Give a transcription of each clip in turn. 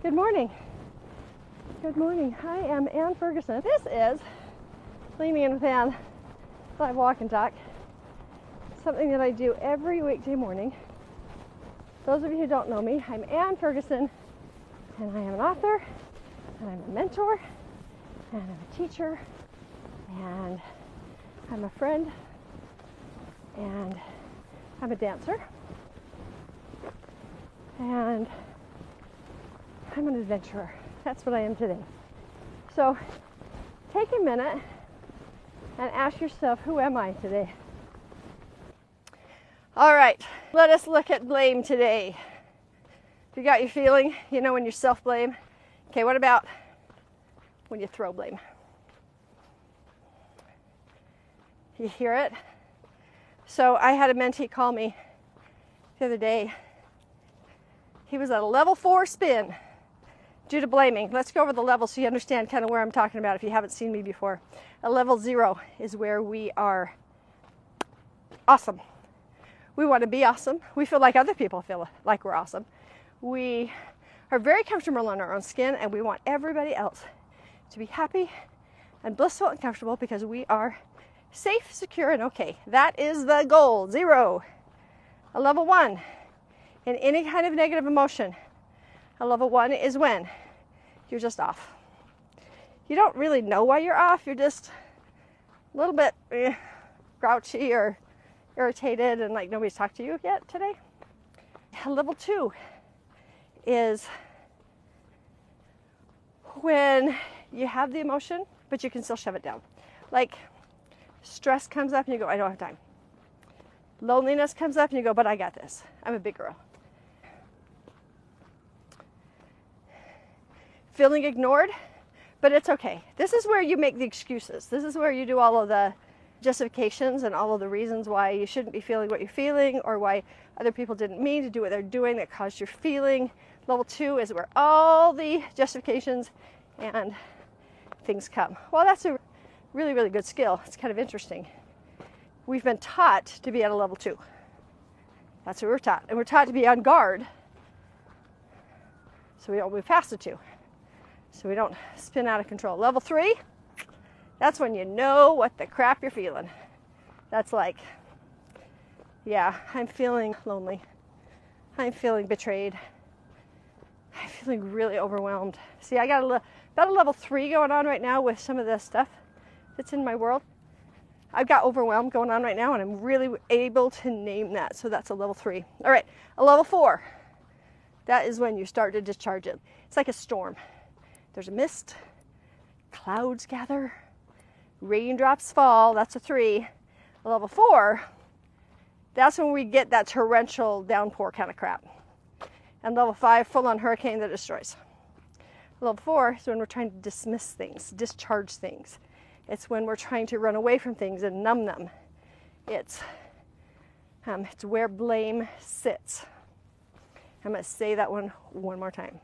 Good morning. Good morning. I am Ann Ferguson. This is Leaning In with Ann, live walk and talk. Something that I do every weekday morning. Those of you who don't know me, I'm Ann Ferguson, and I am an author, and I'm a mentor, and I'm a teacher, and I'm a friend, and I'm a dancer, and I'm an adventurer. That's what I am today. So take a minute and ask yourself, who am I today? All right, let us look at blame today. If you got your feeling, you know when you self-blame. Okay, what about when you throw blame? You hear it? So I had a mentee call me the other day. He was at a level 4 spin due to blaming. Let's go over the levels so you understand kind of where I'm talking about if you haven't seen me before. A level 0 is where we are awesome. We want to be awesome. We feel like other people feel like we're awesome. We are very comfortable in our own skin, and we want everybody else to be happy and blissful and comfortable because we are safe, secure, and okay. That is the goal. 0. A level 1 in any kind of negative emotion. A level 1 is when you're just off. You don't really know why you're off. You're just a little bit grouchy or irritated and like nobody's talked to you yet today. A level 2 is when you have the emotion, but you can still shove it down. Like stress comes up and you go, I don't have time. Loneliness comes up and you go, but I got this. I'm a big girl. Feeling ignored, but it's okay. This is where you make the excuses. This is where you do all of the justifications and all of the reasons why you shouldn't be feeling what you're feeling or why other people didn't mean to do what they're doing that caused your feeling. Level 2 is where all the justifications and things come. Well, that's a really, really good skill. It's kind of interesting. We've been taught to be at a level 2. That's what we're taught. And we're taught to be on guard so we don't move past the 2. So we don't spin out of control. Level 3, that's when you know what the crap you're feeling. That's like, yeah, I'm feeling lonely. I'm feeling betrayed. I'm feeling really overwhelmed. See, I got about a level 3 going on right now with some of this stuff that's in my world. I've got overwhelmed going on right now, and I'm really able to name that. So that's a level 3. All right, a level 4. That is when you start to discharge it. It's like a storm. There's a mist, clouds gather, raindrops fall. That's a 3. A level 4, that's when we get that torrential downpour kind of crap. And level 5, full-on hurricane that destroys. Level 4 is when we're trying to dismiss things, discharge things. It's when we're trying to run away from things and numb them. It's where blame sits. I'm going to say that one more time.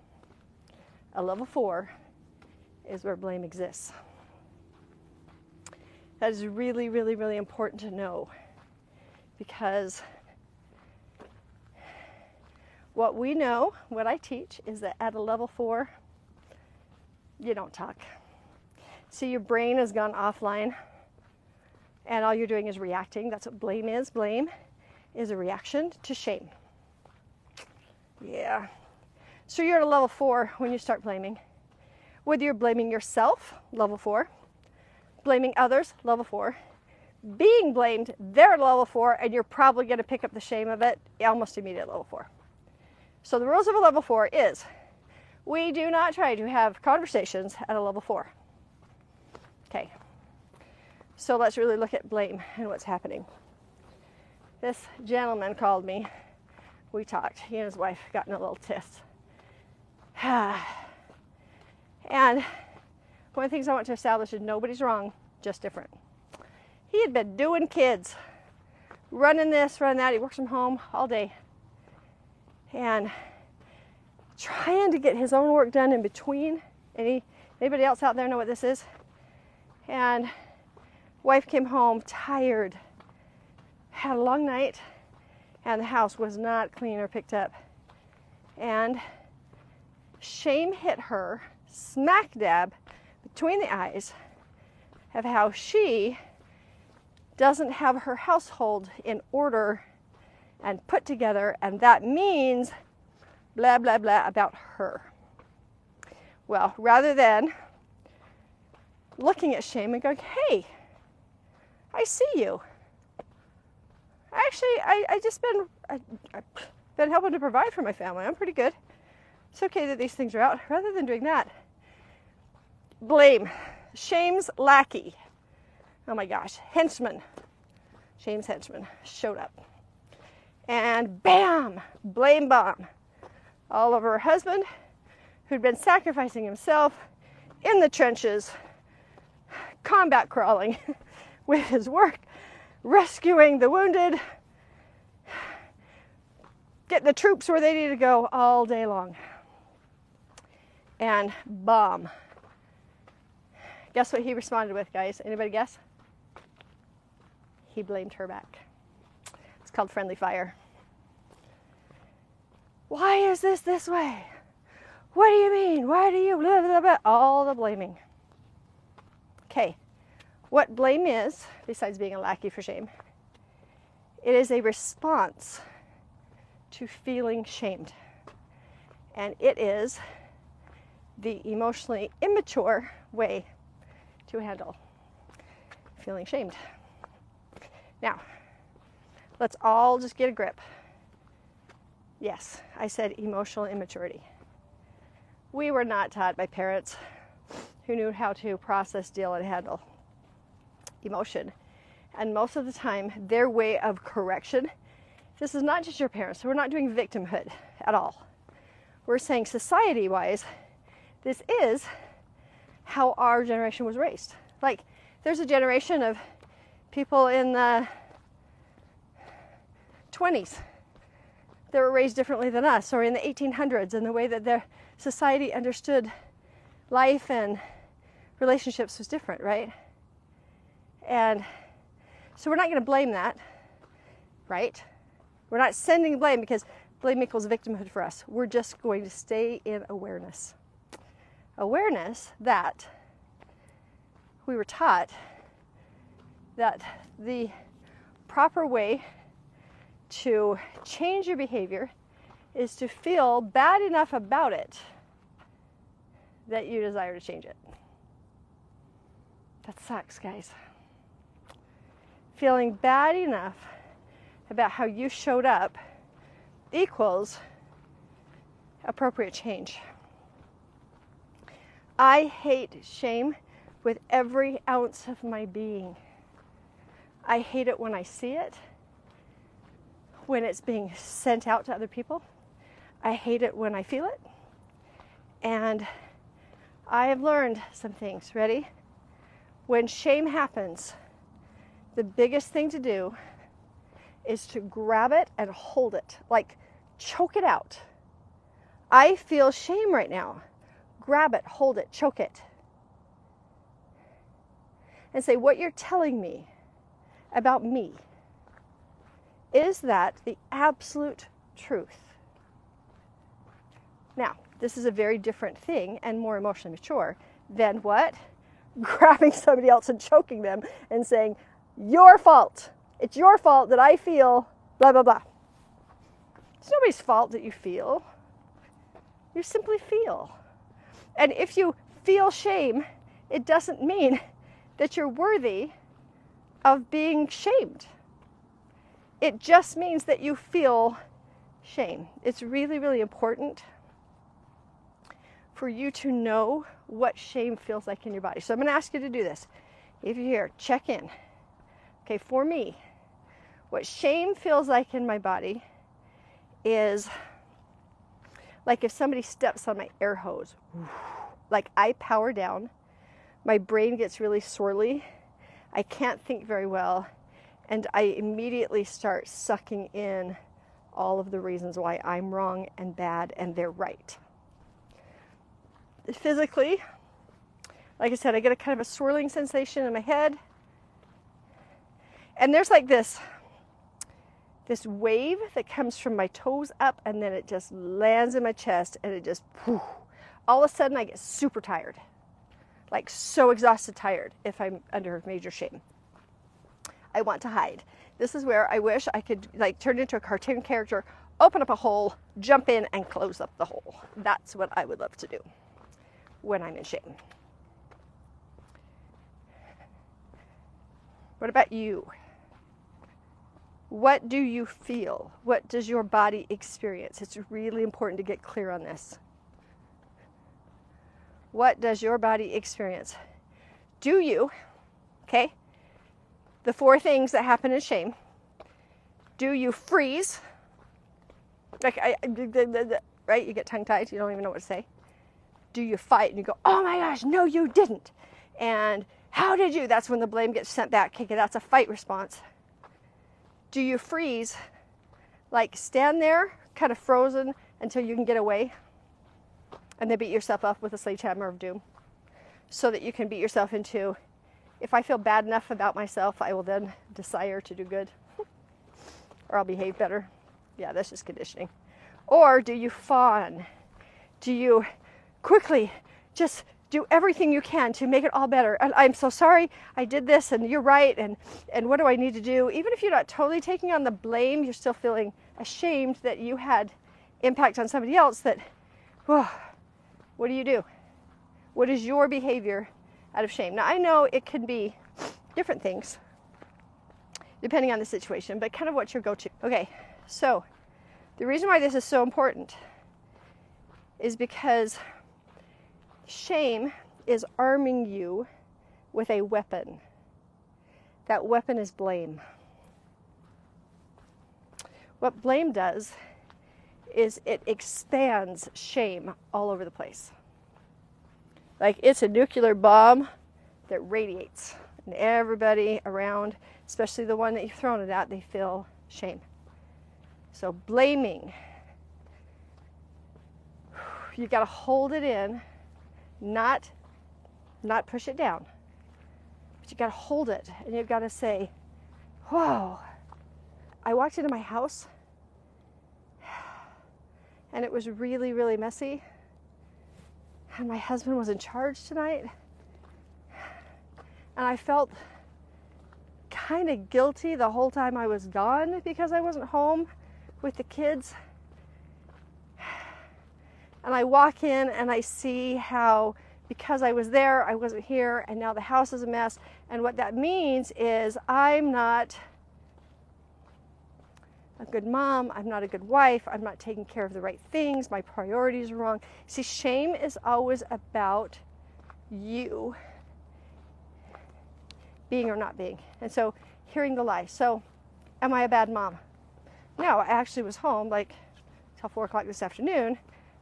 A level 4 is where blame exists. That is really, really, really important to know because what we know, what I teach, is that at a level 4, you don't talk. So your brain has gone offline and all you're doing is reacting. That's what blame is. Blame is a reaction to shame. Yeah. So you're at a level 4 when you start blaming. Whether you're blaming yourself, level 4, blaming others, level 4, being blamed, they're at level 4, and you're probably going to pick up the shame of it almost immediately at level 4. So the rules of a level 4 is we do not try to have conversations at a level 4. Okay. So let's really look at blame and what's happening. This gentleman called me. We talked. He and his wife got in a little tiff. And one of the things I want to establish is nobody's wrong, just different. He had been doing kids, running this, running that. He works from home all day. And trying to get his own work done in between. Anybody else out there know what this is? And wife came home tired, had a long night, and the house was not clean or picked up. And shame hit her smack dab between the eyes of how she doesn't have her household in order and put together, and that means blah, blah, blah about her. Well, rather than looking at shame and going, hey, I see you. Actually, I've been helping to provide for my family. I'm pretty good. It's okay that these things are out. Rather than doing that, blame. Shame's lackey. Oh my gosh, henchman. Shame's henchman showed up. And bam, blame bomb. All over her husband, who'd been sacrificing himself in the trenches, combat crawling with his work, rescuing the wounded, get the troops where they need to go all day long. And bomb. Guess what he responded with, guys? Anybody guess? He blamed her back. It's called friendly fire. Why is this way? What do you mean? Why do you blah, blah, blah? All the blaming. Okay, what blame is, besides being a lackey for shame, it is a response to feeling shamed. And it is the emotionally immature way to handle feeling shamed. Now, let's all just get a grip. Yes, I said emotional immaturity. We were not taught by parents who knew how to process, deal, and handle emotion. And most of the time, their way of correction, this is not just your parents, so we're not doing victimhood at all. We're saying society-wise, this is how our generation was raised. Like, there's a generation of people in the 20s that were raised differently than us, or in the 1800s, and the way that their society understood life and relationships was different, right? And so we're not going to blame that, right? We're not sending blame, because blame equals victimhood for us. We're just going to stay in awareness. Awareness that we were taught that the proper way to change your behavior is to feel bad enough about it that you desire to change it. That sucks, guys. Feeling bad enough about how you showed up equals appropriate change. I hate shame with every ounce of my being. I hate it when I see it, when it's being sent out to other people. I hate it when I feel it. And I have learned some things. Ready? When shame happens, the biggest thing to do is to grab it and hold it, like choke it out. I feel shame right now. Grab it, hold it, choke it. And say, what you're telling me about me, is that the absolute truth? Now, this is a very different thing and more emotionally mature than what? Grabbing somebody else and choking them and saying, your fault. It's your fault that I feel blah, blah, blah. It's nobody's fault that you feel. You simply feel. And if you feel shame, it doesn't mean that you're worthy of being shamed. It just means that you feel shame. It's really, really important for you to know what shame feels like in your body. So I'm going to ask you to do this. If you're here, check in. Okay, for me, what shame feels like in my body is like if somebody steps on my air hose. Like I power down, my brain gets really swirly, I can't think very well, and I immediately start sucking in all of the reasons why I'm wrong and bad and they're right. Physically, like I said, I get a kind of a swirling sensation in my head. And there's like this wave that comes from my toes up, and then it just lands in my chest, and it just, all of a sudden I get super tired, like so exhausted, tired if I'm under major shame. I want to hide. This is where I wish I could like turn into a cartoon character, open up a hole, jump in and close up the hole. That's what I would love to do when I'm in shame. What about you? What do you feel? What does your body experience? It's really important to get clear on this. What does your body experience? Do you, okay, the 4 things that happen in shame, do you freeze? Like, right? You get tongue-tied, you don't even know what to say. Do you fight and you go, oh my gosh, no you didn't. And how did you? That's when the blame gets sent back. Okay, that's a fight response. Do you freeze, like stand there, kind of frozen until you can get away, and then beat yourself up with a sledgehammer of doom, so that you can beat yourself into, if I feel bad enough about myself, I will then desire to do good, or I'll behave better. Yeah, that's just conditioning. Or do you fawn? Do you quickly just do everything you can to make it all better? And I'm so sorry I did this, and you're right, and what do I need to do? Even if you're not totally taking on the blame, you're still feeling ashamed that you had impact on somebody else. That, whoa, what do? What is your behavior out of shame? Now, I know it can be different things depending on the situation, but kind of what's your go-to? Okay, so the reason why this is so important is because shame is arming you with a weapon. That weapon is blame. What blame does is it expands shame all over the place. Like it's a nuclear bomb that radiates, and everybody around, especially the one that you've thrown it at, they feel shame. So blaming, you got to hold it in, not push it down, but you got to hold it, and you've got to say, whoa, I walked into my house and it was really, really messy, and my husband was in charge tonight, and I felt kind of guilty the whole time I was gone because I wasn't home with the kids. And I walk in and I see how, because I was there, I wasn't here, and now the house is a mess. And what that means is I'm not a good mom, I'm not a good wife, I'm not taking care of the right things, my priorities are wrong. See, shame is always about you being or not being. And so hearing the lie. So am I a bad mom? No, I actually was home like till 4 o'clock this afternoon,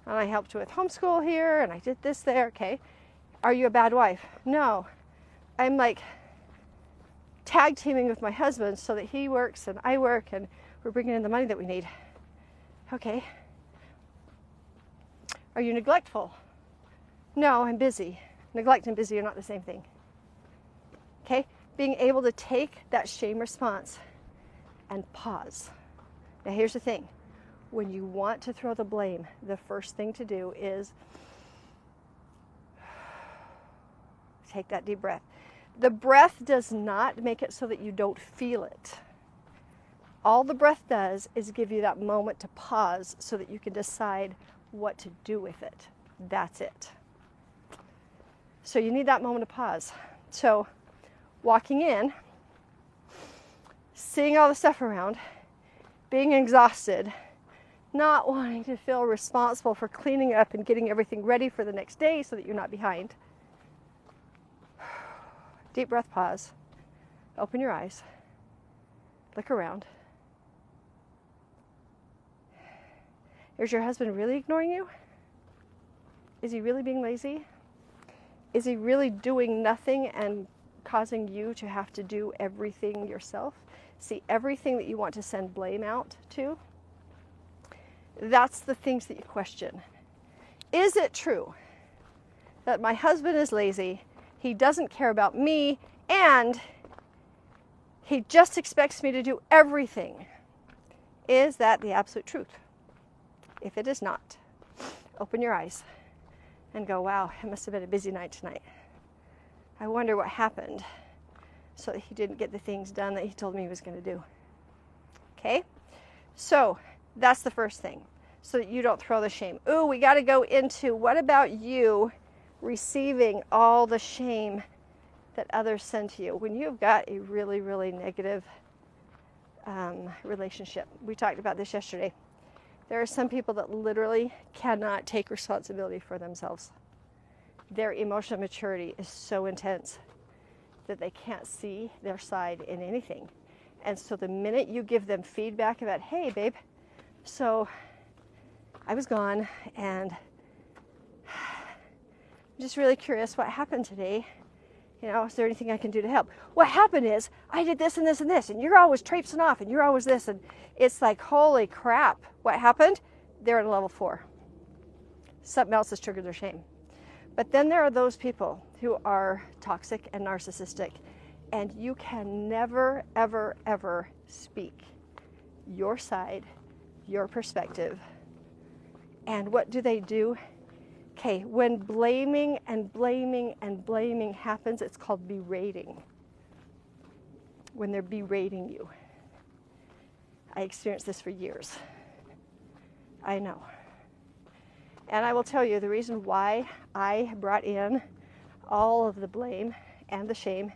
and I helped with homeschool here, and I did this there. Okay. Are you a bad wife? No. I'm like tag teaming with my husband so that he works and I work, and we're bringing in the money that we need. Okay. Are you neglectful? No, I'm busy. Neglect and busy are not the same thing. Okay? Being able to take that shame response and pause. Now here's the thing. When you want to throw the blame, the first thing to do is take that deep breath. The breath does not make it so that you don't feel it. All the breath does is give you that moment to pause so that you can decide what to do with it. That's it. So you need that moment to pause. So walking in, seeing all the stuff around, being exhausted, not wanting to feel responsible for cleaning up and getting everything ready for the next day so that you're not behind. Deep breath, pause. Open your eyes. Look around. Is your husband really ignoring you? Is he really being lazy? Is he really doing nothing and causing you to have to do everything yourself? See, everything that you want to send blame out to, that's the things that you question. Is it true that my husband is lazy, he doesn't care about me, and he just expects me to do everything? Is that the absolute truth? If it is not, open your eyes and go, wow, it must have been a busy night tonight. I wonder what happened so that he didn't get the things done that he told me he was going to do. Okay? So that's the first thing, so that you don't throw the shame. Ooh, we got to go into, what about you receiving all the shame that others send to you when you've got a really, really negative relationship? We talked about this yesterday. There are some people that literally cannot take responsibility for themselves. Their emotional maturity is so intense that they can't see their side in anything. And so the minute you give them feedback about, hey, babe, so I was gone and I'm just really curious what happened today. You know, is there anything I can do to help? What happened is I did this and this and this, and you're always traipsing off, and you're always this. And it's like, holy crap, what happened? They're at a level 4. Something else has triggered their shame. But then there are those people who are toxic and narcissistic, and you can never, ever, ever speak your side, your perspective. And what do? Okay, when blaming and blaming and blaming happens, it's called berating. When they're berating you. I experienced this for years. I know. And I will tell you the reason why I brought in all of the blame and the shame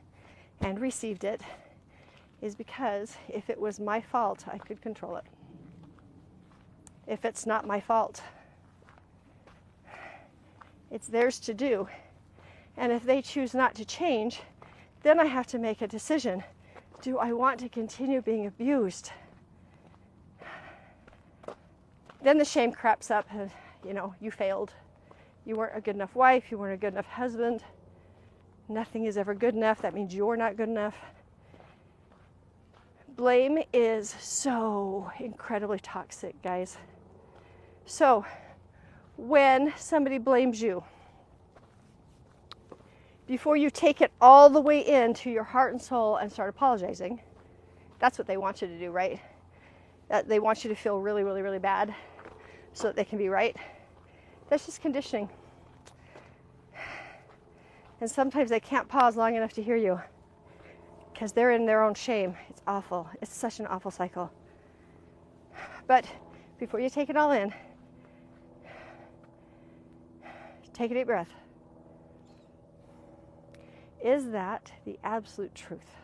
and received it is because if it was my fault, I could control it. If it's not my fault, it's theirs to do. And if they choose not to change, then I have to make a decision. Do I want to continue being abused? Then the shame creeps up and, you know, you failed. You weren't a good enough wife. You weren't a good enough husband. Nothing is ever good enough. That means you're not good enough. Blame is so incredibly toxic, guys. So, when somebody blames you, before you take it all the way into your heart and soul and start apologizing, that's what they want you to do, right? They want you to feel really, really, really bad so that they can be right. That's just conditioning. And sometimes they can't pause long enough to hear you because they're in their own shame. It's awful. It's such an awful cycle. But before you take it all in, take a deep breath. Is that the absolute truth?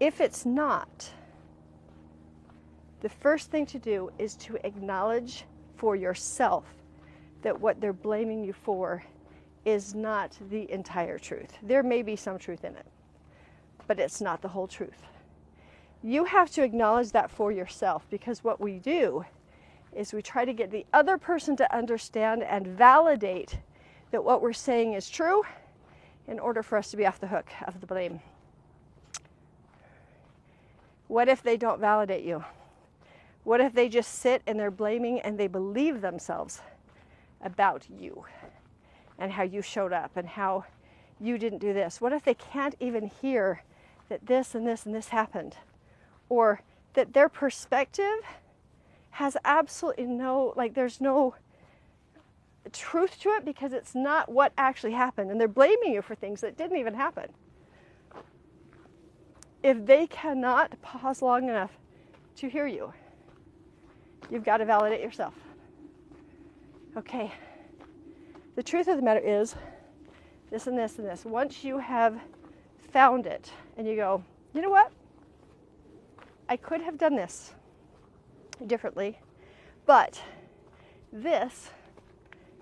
If it's not, the first thing to do is to acknowledge for yourself that what they're blaming you for is not the entire truth. There may be some truth in it, but it's not the whole truth. You have to acknowledge that for yourself, because what we do is we try to get the other person to understand and validate that what we're saying is true in order for us to be off the hook of the blame. What if they don't validate you? What if they just sit and they're blaming and they believe themselves about you and how you showed up and how you didn't do this? What if they can't even hear that this and this and this happened? Or that their perspective has absolutely no, there's no truth to it because it's not what actually happened, and they're blaming you for things that didn't even happen. If they cannot pause long enough to hear you, you've got to validate yourself. Okay, the truth of the matter is this and this and this. Once you have found it and you go, you know what? I could have done this differently, but this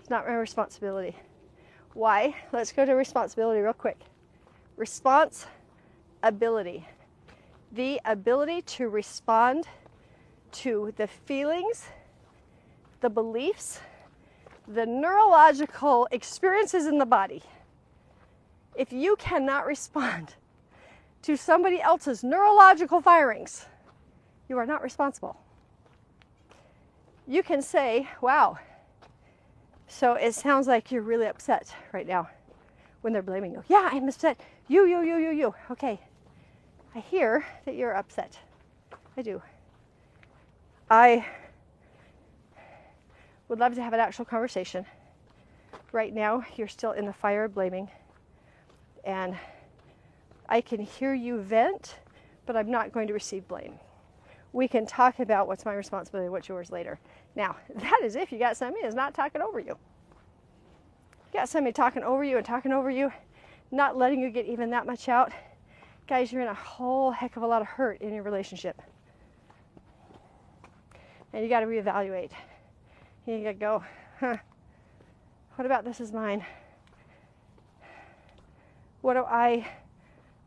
is not my responsibility. Why? Let's go to responsibility real quick. Responsibility. The ability to respond to the feelings, the beliefs, the neurological experiences in the body. If you cannot respond to somebody else's neurological firings, you are not responsible. You can say, wow, so it sounds like you're really upset right now when they're blaming you. Yeah, I'm upset. You. Okay, I hear that you're upset. I do. I would love to have an actual conversation. Right now, you're still in the fire of blaming. And I can hear you vent, but I'm not going to receive blame. We can talk about what's my responsibility, what's yours later. Now, that is if you got somebody that's not talking over you. You got somebody talking over you, not letting you get even that much out. Guys, you're in a whole heck of a lot of hurt in your relationship. And you got to reevaluate. You got to go, what about this is mine? What do I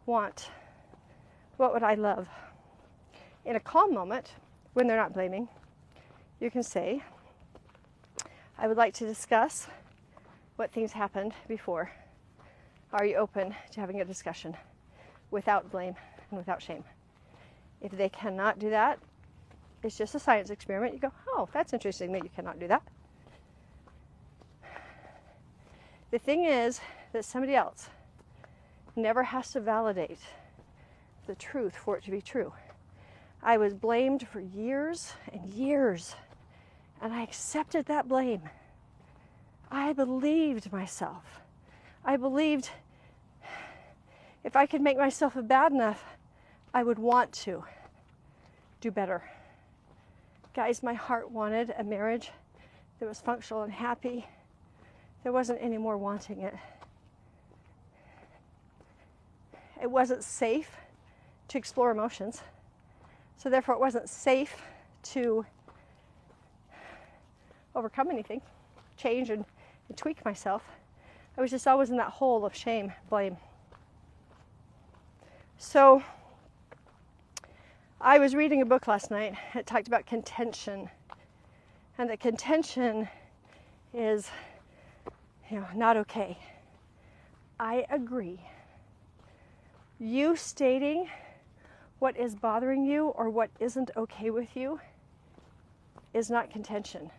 want? What would I love? In a calm moment, when they're not blaming, you can say, I would like to discuss what things happened before. Are you open to having a discussion without blame and without shame? If they cannot do that, it's just a science experiment. You go, oh, that's interesting that you cannot do that. The thing is that somebody else never has to validate the truth for it to be true. I was blamed for years and years, and I accepted that blame. I believed myself. I believed if I could make myself bad enough, I would want to do better. Guys, my heart wanted a marriage that was functional and happy. There wasn't any more wanting it. It wasn't safe to explore emotions. So therefore it wasn't safe to overcome anything, change and tweak myself. I was just always in that hole of shame, blame. So I was reading a book last night. It talked about contention. And that contention is, not okay. I agree. You stating what is bothering you or what isn't okay with you is not contention.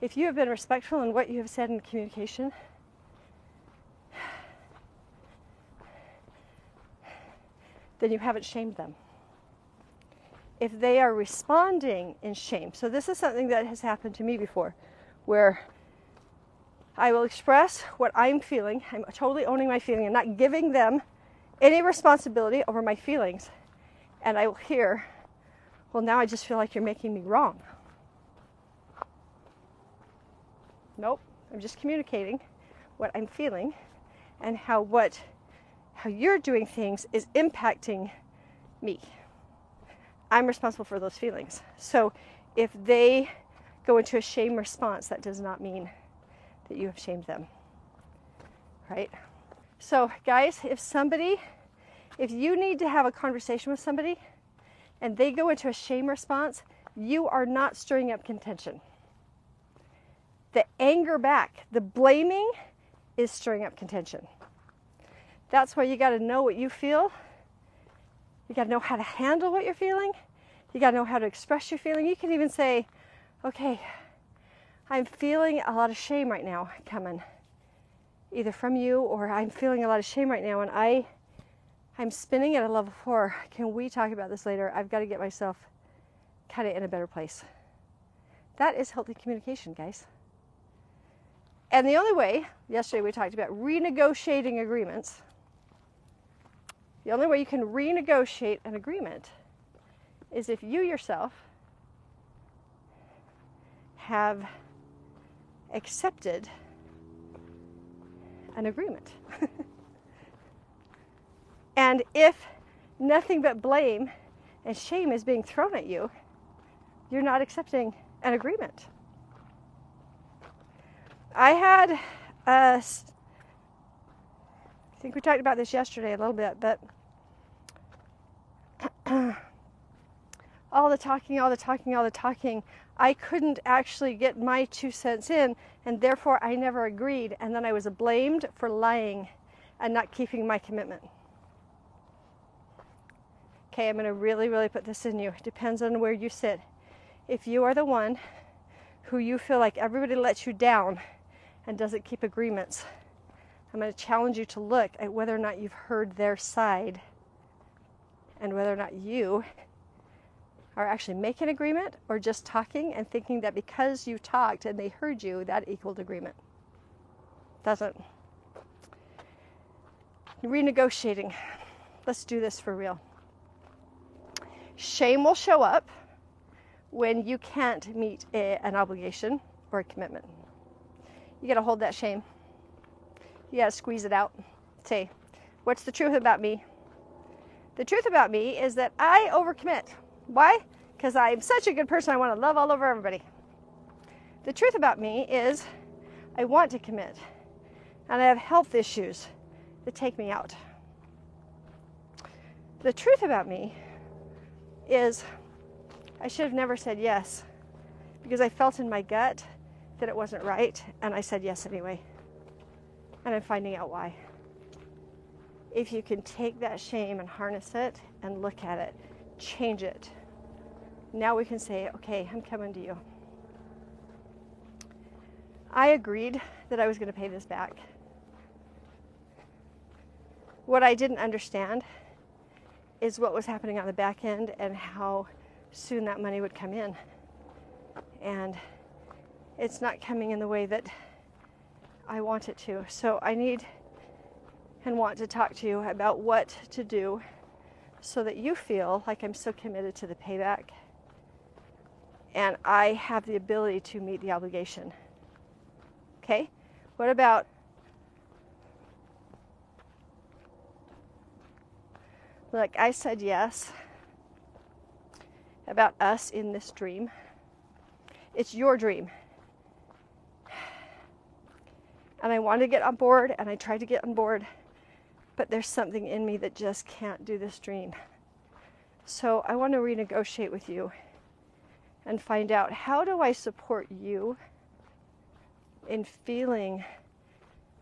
If you have been respectful in what you have said in communication, then you haven't shamed them. If they are responding in shame, so this is something that has happened to me before, where I will express what I'm feeling. I'm totally owning my feeling and not giving them any responsibility over my feelings. And I will hear, well, now I just feel like you're making me wrong. Nope, I'm just communicating what I'm feeling and how you're doing things is impacting me. I'm responsible for those feelings. So if they go into a shame response, that does not mean that you have shamed them, right? So guys, if you need to have a conversation with somebody and they go into a shame response, you are not stirring up contention. The anger back, the blaming is stirring up contention. That's why you got to know what you feel. You got to know how to handle what you're feeling. You got to know how to express your feeling. You can even say, okay, I'm feeling a lot of shame right now coming, either from you or I'm feeling a lot of shame right now and I'm spinning at a level 4. Can we talk about this later? I've got to get myself kind of in a better place. That is healthy communication, guys. And the only way, yesterday we talked about renegotiating agreements. The only way you can renegotiate an agreement is if you yourself have accepted an agreement. And if nothing but blame and shame is being thrown at you, you're not accepting an agreement. I think we talked about this yesterday a little bit, but all the talking, I couldn't actually get my 2 cents in, and therefore I never agreed, and then I was blamed for lying and not keeping my commitment. Okay, I'm going to really, really put this in you. It depends on where you sit. If you are the one who you feel like everybody lets you down and doesn't keep agreements, I'm going to challenge you to look at whether or not you've heard their side and whether or not you are actually making agreement or just talking and thinking that because you talked and they heard you, that equaled agreement. Doesn't. Renegotiating. Let's do this for real. Shame will show up when you can't meet an obligation or a commitment. You got to hold that shame. You got to squeeze it out. Say, what's the truth about me? The truth about me is that I overcommit. Why? Because I'm such a good person. I want to love all over everybody. The truth about me is I want to commit. And I have health issues that take me out. The truth about me is I should have never said yes because I felt in my gut that it wasn't right, and I said yes anyway. And I'm finding out why. If you can take that shame and harness it and look at it, change it, now we can say, okay, I'm coming to you. I agreed that I was going to pay this back. What I didn't understand is what was happening on the back end and how soon that money would come in. And it's not coming in the way that I want it to. So I need and want to talk to you about what to do so that you feel like I'm so committed to the payback and I have the ability to meet the obligation. Okay? What about look, I said yes about us in this dream. It's your dream. And I wanted to get on board, and I tried to get on board, but there's something in me that just can't do this dream. So I want to renegotiate with you and find out, how do I support you in feeling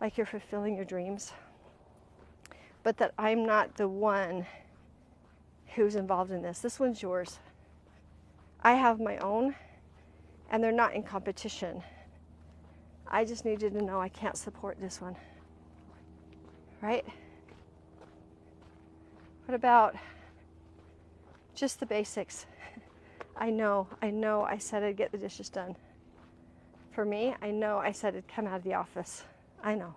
like you're fulfilling your dreams, but that I'm not the one who's involved in this. This one's yours. I have my own, and they're not in competition. I just need you to know I can't support this one. Right? What about just the basics? I know I said I'd get the dishes done. For me, I know I said I'd come out of the office. I know.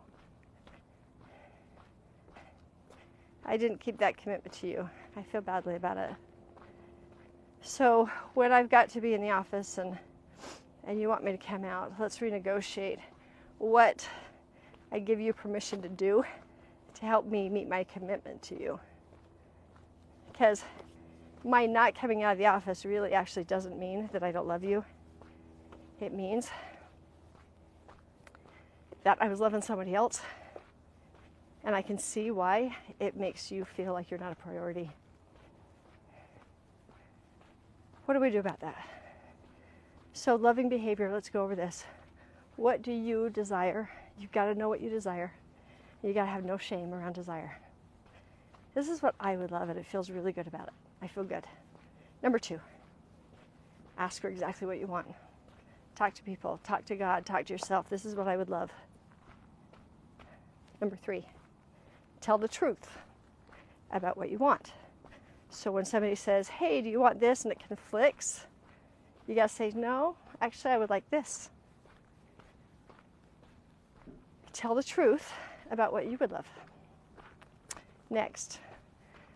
I didn't keep that commitment to you. I feel badly about it. So when I've got to be in the office and you want me to come out, let's renegotiate what I give you permission to do to help me meet my commitment to you. Because my not coming out of the office really actually doesn't mean that I don't love you. It means that I was loving somebody else, and I can see why it makes you feel like you're not a priority. What do we do about that? So loving behavior, let's go over this. What do you desire? You've got to know what you desire. You got to have no shame around desire. This is what I would love, and it feels really good about it. I feel good. Number 2, ask for exactly what you want. Talk to people, talk to God, talk to yourself. This is what I would love. Number 3, tell the truth about what you want. So when somebody says, hey, do you want this? And it conflicts, you got to say, no, actually I would like this. Tell the truth about what you would love. Next,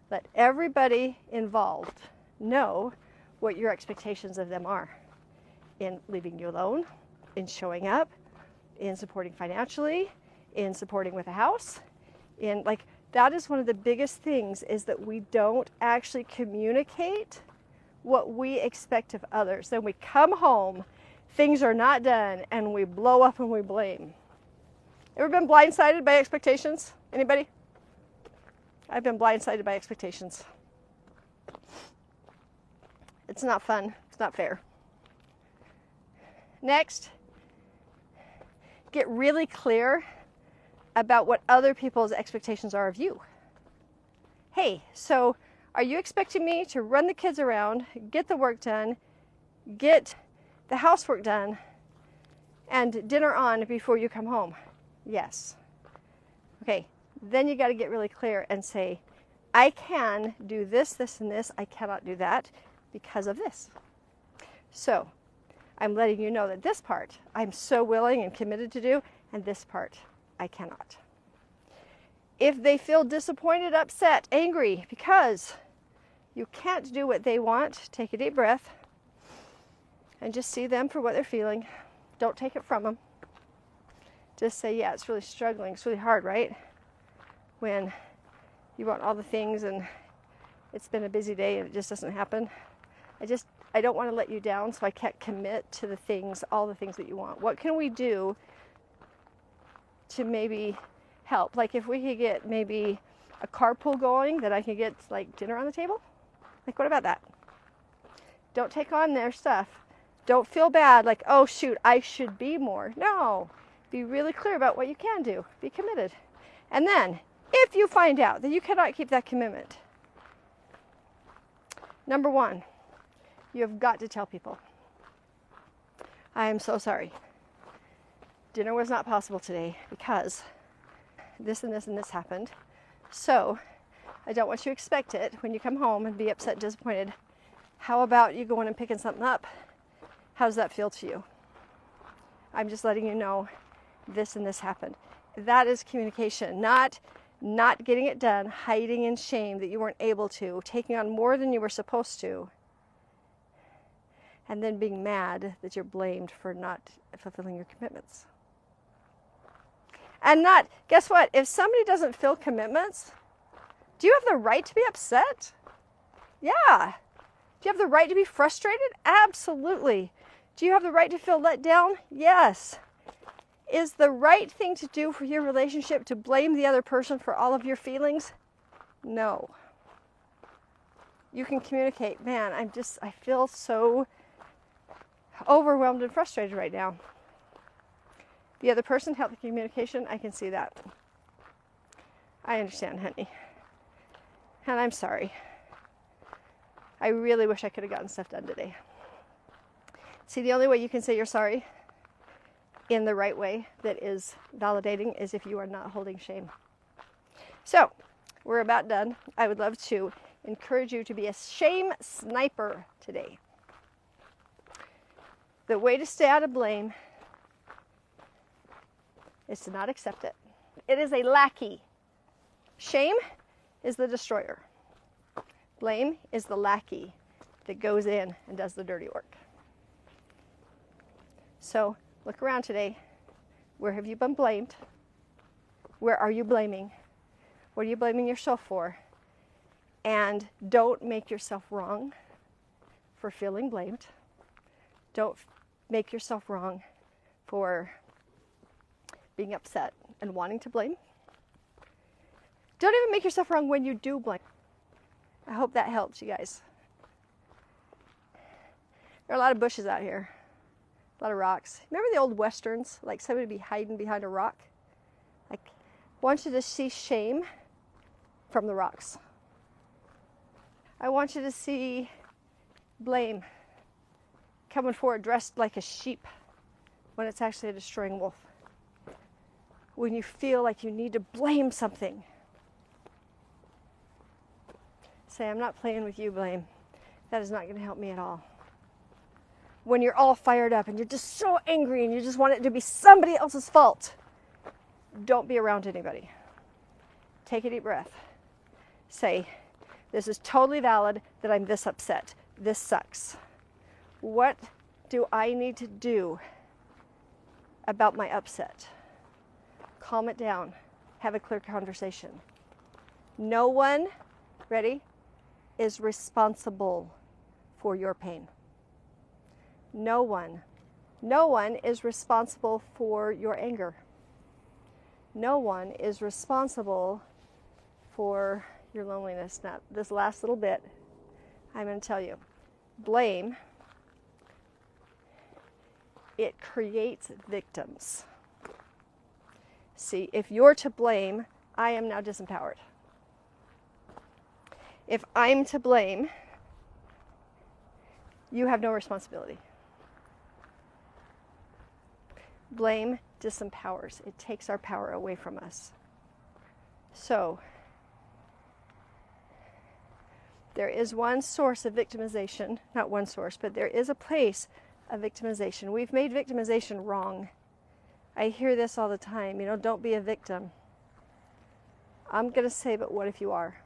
let everybody involved know what your expectations of them are in leaving you alone, in showing up, in supporting financially, in supporting with a house, in that is one of the biggest things, is that we don't actually communicate what we expect of others. Then we come home, things are not done, and we blow up and we blame. Ever been blindsided by expectations? Anybody? I've been blindsided by expectations. It's not fun. It's not fair. Next, get really clear about what other people's expectations are of you. Hey, so are you expecting me to run the kids around, get the work done, get the housework done, and dinner on before you come home? Yes. Okay, then you got to get really clear and say, I can do this, this, and this. I cannot do that because of this. So I'm letting you know that this part I'm so willing and committed to do, and this part I cannot. If they feel disappointed, upset, angry because you can't do what they want, take a deep breath and just see them for what they're feeling. Don't take it from them. Just say, yeah, it's really struggling. It's really hard, right? When you want all the things and it's been a busy day and it just doesn't happen. I don't want to let you down, so I can't commit to the things, all the things that you want. What can we do to maybe help? Like if we could get maybe a carpool going, that I could get like dinner on the table. Like what about that? Don't take on their stuff. Don't feel bad like, oh shoot, I should be more. No, be really clear about what you can do. Be committed. And then if you find out that you cannot keep that commitment, number one, you have got to tell people, I am so sorry. Dinner was not possible today because this and this and this happened. So I don't want you to expect it when you come home and be upset and disappointed. How about you going and picking something up? How does that feel to you? I'm just letting you know this and this happened. That is communication, not getting it done, hiding in shame that you weren't able to, taking on more than you were supposed to, and then being mad that you're blamed for not fulfilling your commitments. And not, guess what? If somebody doesn't fill commitments, do you have the right to be upset? Yeah. Do you have the right to be frustrated? Absolutely. Do you have the right to feel let down? Yes. Is the right thing to do for your relationship to blame the other person for all of your feelings? No. You can communicate, man, I feel so overwhelmed and frustrated right now. The other person helped the communication, I can see that. I understand, honey. And I'm sorry. I really wish I could have gotten stuff done today. See, the only way you can say you're sorry in the right way that is validating is if you are not holding shame. So, we're about done. I would love to encourage you to be a shame sniper today. The way to stay out of blame is to not accept it. It is a lackey. Shame is the destroyer. Blame is the lackey that goes in and does the dirty work. So look around today. Where have you been blamed? Where are you blaming? What are you blaming yourself for? And don't make yourself wrong for feeling blamed. Don't make yourself wrong for being upset and wanting to blame. Don't even make yourself wrong when you do blame. I hope that helps you guys. There are a lot of bushes out here. A lot of rocks. Remember the old westerns? Like somebody would be hiding behind a rock? Like, I want you to see shame from the rocks. I want you to see blame coming forward dressed like a sheep when it's actually a destroying wolf. When you feel like you need to blame something, say, I'm not playing with you, blame. That is not going to help me at all. When you're all fired up and you're just so angry and you just want it to be somebody else's fault, don't be around anybody. Take a deep breath. Say, this is totally valid that I'm this upset. This sucks. What do I need to do about my upset? Calm it down. Have a clear conversation. No one, ready, is responsible for your pain. No one is responsible for your anger. No one is responsible for your loneliness. Now, this last little bit, I'm going to tell you. Blame, it creates victims. See, if you're to blame, I am now disempowered. If I'm to blame, you have no responsibility. Blame disempowers. It takes our power away from us. So, There is one source of victimization, not one source, but there is a place of victimization. We've made victimization wrong. I hear this all the time, you know, don't be a victim. I'm going to say, but what if you are?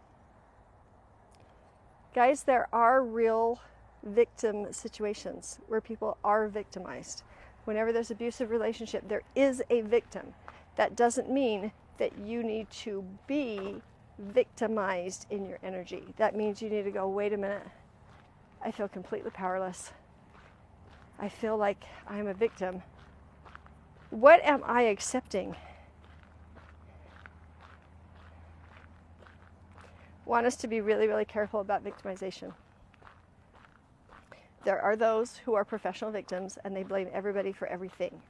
Guys, there are real victim situations where people are victimized. Whenever there's abusive relationship, there is a victim. That doesn't mean that you need to be victimized in your energy. That means you need to go, wait a minute, I feel completely powerless. I feel like I'm a victim. What am I accepting? Want us to be really, really careful about victimization. There are those who are professional victims and they blame everybody for everything.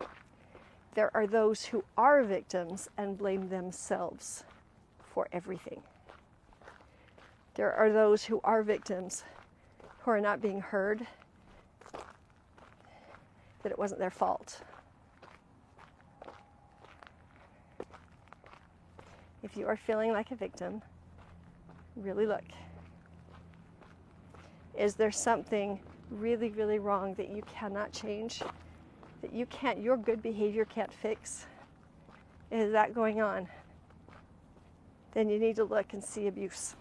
There are those who are victims and blame themselves for everything. There are those who are victims who are not being heard, that it wasn't their fault. If you are feeling like a victim, really look. Is there something really, really wrong that you cannot change? That you can't, your good behavior can't fix? Is that going on? Then you need to look and see abuse.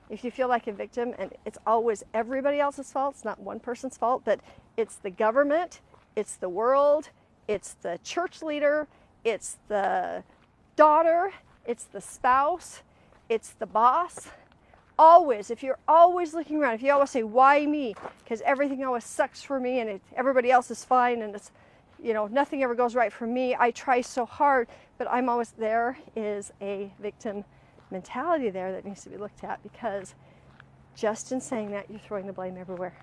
If you feel like a victim and it's always everybody else's fault, it's not one person's fault, but it's the government, it's the world, it's the church leader, it's the daughter, it's the spouse, it's the boss. Always, if you're always looking around, if you always say, why me? Because everything always sucks for me and everybody else is fine and it's, you know, nothing ever goes right for me. I try so hard, but I'm always there. Is a victim mentality there that needs to be looked at, because just in saying that, you're throwing the blame everywhere.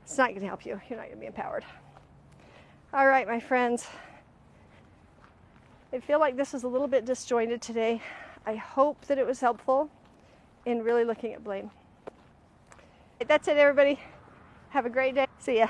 It's not going to help you. You're not going to be empowered. All right, my friends. I feel like this is a little bit disjointed today. I hope that it was helpful in really looking at blame. That's it, everybody. Have a great day. See ya.